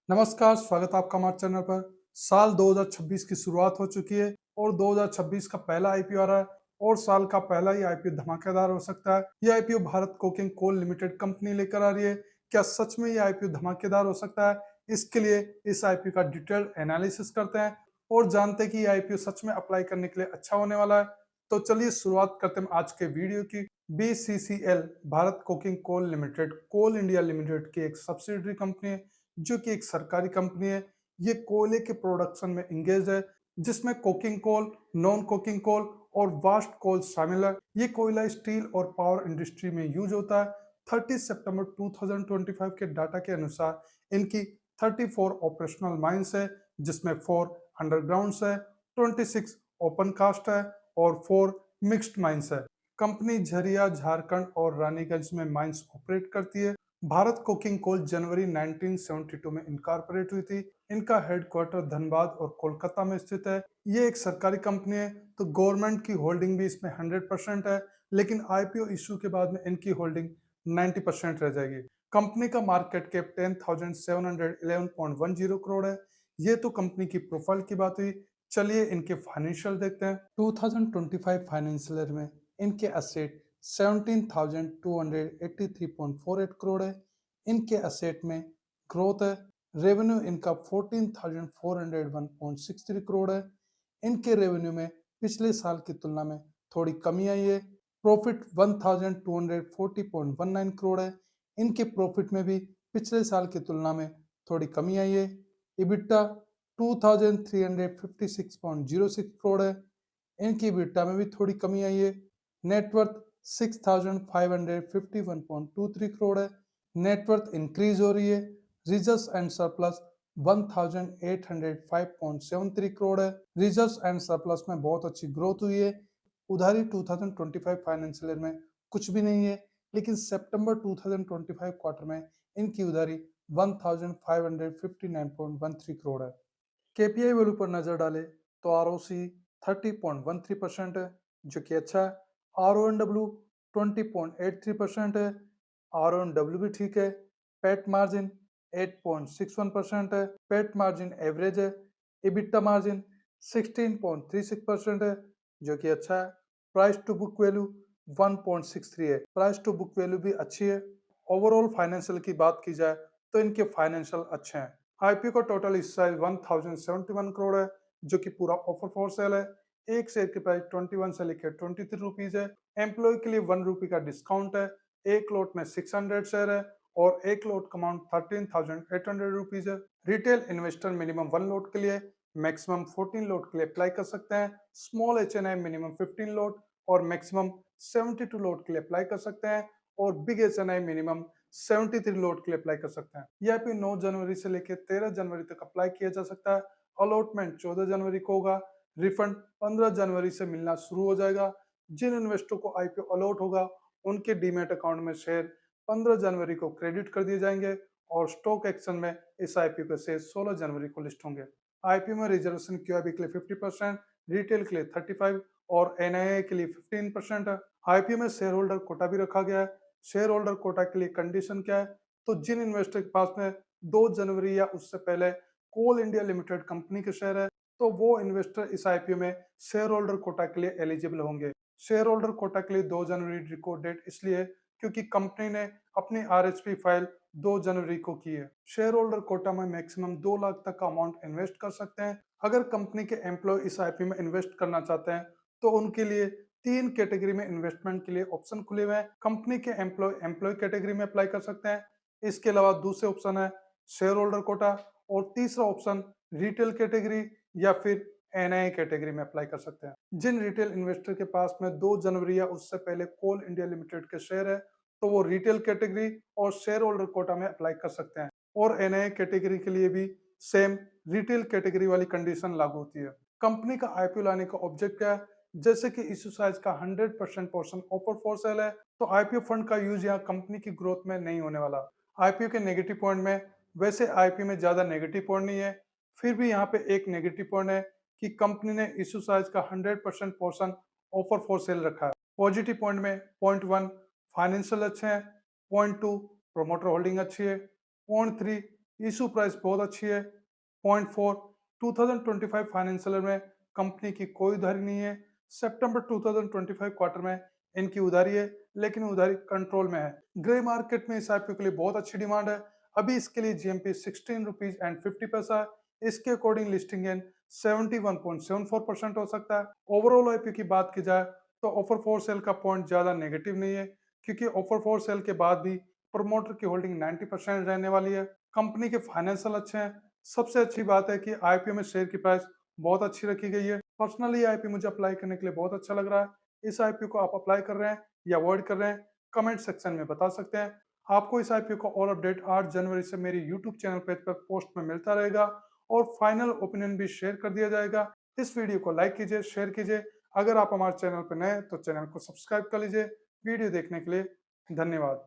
नमस्कार, स्वागत है आपका हमारे चैनल पर। साल 2026 की शुरुआत हो चुकी है और 2026 का पहला आईपीओ आ रहा है और साल का पहला ही आईपीओ धमाकेदार हो सकता है। ये IPO Bharat coking coal limited company लेकर आ रही है। क्या सच में ये आईपीओ धमाकेदार हो सकता है? इसके लिए इस आईपीओ का डिटेल्ड एनालिसिस करते हैं और जानते हैं कि ये आईपीओ सच में अप्लाई करने के लिए अच्छा होने वाला है। तो चलिए शुरुआत करते हैं आज के वीडियो की। BCCL Bharat coking coal Limited Coal India Limited की एक सब्सिडरी कंपनी है जो कि एक सरकारी कंपनी है। ये कोयले के प्रोडक्शन में इंगेज है जिसमें coking coal, non coking coal और वास्ट कोल शामिल है। ये कोयला स्टील और पावर इंडस्ट्री में यूज होता है। 30 सितंबर 2025 के डाटा के अनुसार इनकी 34 ऑपरेशनल माइंस है जिसमें 4 अंडरग्राउंड्स है, 26 ओपन कास्ट है और 4 मिक्स्ड माइंस है। कंपनी झरिया, झारखंड और रानीगंज में माइंस ऑपरेट करती है। भारत कोकिंग कोल जनवरी 1972 में इनकॉर्पोरेट हुई थी। इनका हेडक्वार्टर धनबाद और कोलकाता में स्थित है। ये एक सरकारी कंपनी है तो गवर्नमेंट की होल्डिंग भी इसमें 100% है, लेकिन आईपीओ इशू के बाद में इनकी होल्डिंग 90% रह जाएगी। कंपनी का मार्केट कैप 10,711.10 करोड़ है। ये तो कंपनी की प्रोफाइल की बात हुई। चलिए इनके फाइनेंशियल देखते हैं। 2025 फाइनेंशियल ईयर में इनके एसेट 17,283.48 करोड़ है। इनके एसेट में ग्रोथ है। रेवेन्यू इनका 14,401.63 करोड़ है। इनके रेवेन्यू में पिछले साल की तुलना में थोड़ी कमी आई है। प्रॉफिट 1,240.19 करोड़ है। इनके प्रॉफिट में भी पिछले साल की तुलना में थोड़ी कमी आई है। इबिट्टा 2,356.06 करोड़ है। इनकी इबिट्टा में भी थोड़ी कमी आई है। नेटवर्थ 6,551.23 करोड़ है। नेटवर्थ इंक्रीज हो रही है। रिजर्व्स एंड सरप्लस 1,805.73 करोड़ है। रिजर्व्स एंड सरप्लस में बहुत अच्छी ग्रोथ हुई है। उधारी 2025 फाइनेंशियल ईयर में कुछ भी नहीं है, लेकिन सितंबर 2025 क्वार्टर में इनकी उधारी 1,559.13 करोड़ है। केपीआई वैल्यू पर नजर डालें तो आरओसी 30.13% है जो कि अच्छा है। आरओएनडब्ल्यू 20.83% है। आरओएनडब्ल्यू भी ठीक है। पेट मार्जिन 8.61% है। पेट मार्जिन एवरेज है। इबिट्टा मार्जिन 16.36% है जो कि अच्छा है। प्राइस टू बुक वैल्यू 1.63 है। प्राइस टू बुक वैल्यू भी अच्छी है। ओवरऑल फाइनेंशियल की बात की जाए तो इनके फाइनेंशियल अच्छे हैं। आईपीओ का टोटल साइज 1071 करोड़ है जो कि पूरा ऑफर फॉर सेल है। एक शेयर की प्राइस 21 से लेकर 23 रुपीज है। एम्प्लॉय के लिए 1 रुपी का डिस्काउंट है। एक लोट में 600 शेयर है और एक लोट का अमाउंट 13,800 रुपीज है। रिटेल इन्वेस्टर मिनिमम 1 लोट के लिए मैक्सिमम 14 लोट के लिए अप्लाई कर सकते हैं। स्मॉल एचएनआई मिनिमम 15 लोट और मैक्सिमम 72 लोट के लिए अप्लाई कर सकते हैं और बिग एचएनआई मिनिमम 73 लोट के लिए अप्लाई कर सकते हैं। यह भी 9 जनवरी से लेकर 13 जनवरी तक अप्लाई किया जा सकता है। अलॉटमेंट 14 जनवरी को होगा। रिफंड 15 जनवरी से मिलना शुरू हो जाएगा। जिन इन्वेस्टर को आईपीओ अलॉट होगा उनके डीमेट अकाउंट में शेयर 15 जनवरी को क्रेडिट कर दिए जाएंगे और स्टॉक एक्सचेंज में इस आईपीओ के शेयर 16 जनवरी को लिस्ट होंगे। आईपीओ में रिजर्वेशन क्यूआईबी के लिए 50%, रिटेल के लिए 35 और एनआईए के लिए 15% है। आईपीओ में शेयर होल्डर कोटा भी रखा गया है। शेयर होल्डर कोटा के लिए कंडीशन क्या है? तो जिन इन्वेस्टर के पास में 2 जनवरी या उससे पहले कोल इंडिया लिमिटेड कंपनी के शेयर है तो वो इन्वेस्टर इस आईपीओ में शेयर होल्डर कोटा के लिए एलिजिबल होंगे। शेयर होल्डर कोटा के लिए 2 जनवरी रिकॉर्ड डेट इसलिए क्योंकि कंपनी ने अपनी आरएचपी फाइल 2 जनवरी को की है। शेयर होल्डर कोटा में मैक्सिमम 2 लाख तक का अमाउंट इन्वेस्ट कर सकते हैं। अगर कंपनी के एम्प्लॉय इस आईपीओ में इन्वेस्ट करना चाहते हैं तो उनके लिए 3 कैटेगरी में इन्वेस्टमेंट के लिए ऑप्शन खुले हुए हैं। कंपनी के एम्प्लॉय कैटेगरी में अप्लाई कर सकते हैं। इसके अलावा दूसरे ऑप्शन है शेयर होल्डर कोटा और तीसरा ऑप्शन रिटेल कैटेगरी या फिर एनआई कैटेगरी में अप्लाई कर सकते हैं। जिन रिटेल इन्वेस्टर के पास में 2 जनवरी या उससे पहले कोल इंडिया लिमिटेड के शेयर है तो वो रिटेल कैटेगरी और शेयर होल्डर कोटा में अप्लाई कर सकते हैं और एनआई कैटेगरी के लिए भी सेम रिटेल कैटेगरी वाली कंडीशन लागू होती है। कंपनी का आईपीओ लाने का ऑब्जेक्ट क्या है? जैसे कि इशू साइज का 100% पोर्शन ओपन फॉर सेल है तो आईपीओ फंड का यूज यहाँ कंपनी की ग्रोथ में नहीं होने वाला। आईपीओ के नेगेटिव पॉइंट में वैसे आईपीओ में ज्यादा नेगेटिव पॉइंट नहीं है, फिर भी यहाँ पे एक नेगेटिव पॉइंट है कि कंपनी ने इशू साइज का 100% पोर्शन ऑफर फॉर सेल रखा है। पॉजिटिव पॉइंट में पॉइंट 1 फाइनेंशियल अच्छे हैं, पॉइंट 2 प्रोमोटर होल्डिंग अच्छी है, पॉइंट 3 इशू प्राइस बहुत अच्छी है 0.4। 2025 फाइनेंशियल में कंपनी की कोई उधारी नहीं है। सितंबर 2025 क्वार्टर में इनकी उधारी है, लेकिन उधारी कंट्रोल में है। ग्रे मार्केट में इस आईपीओ के लिए बहुत अच्छी डिमांड है। अभी इसके लिए जीएमपी 16 रुपीज एंड 50 पैसा है। इसके अकॉर्डिंग लिस्टिंग इन 71.74% हो सकता है। ओवरऑल आईपीओ की बात की जाए तो ऑफर फॉर सेल का पॉइंट ज्यादा नेगेटिव नहीं है, क्योंकि ऑफर फॉर सेल के बाद भी प्रमोटर की होल्डिंग 90% रहने वाली है। कंपनी के फाइनेंशियल अच्छे हैं। सबसे अच्छी बात है कि आईपीओ में शेयर की प्राइस बहुत अच्छी रखी गई है। पर्सनली आईपीओ मुझे अप्लाई करने के लिए बहुत अच्छा लग रहा है। इस आईपीओ को आप अप्लाई कर रहे हैं या अवॉइड कर रहे हैं, कमेंट सेक्शन में बता सकते हैं। आपको इस आईपीओ का और अपडेट 8 जनवरी से मेरे यूट्यूब चैनल पेज पर पोस्ट में मिलता रहेगा और फाइनल ओपिनियन भी शेयर कर दिया जाएगा। इस वीडियो को लाइक कीजिए, शेयर कीजिए। अगर आप हमारे चैनल पर नए हैं तो चैनल को सब्सक्राइब कर लीजिए। वीडियो देखने के लिए धन्यवाद।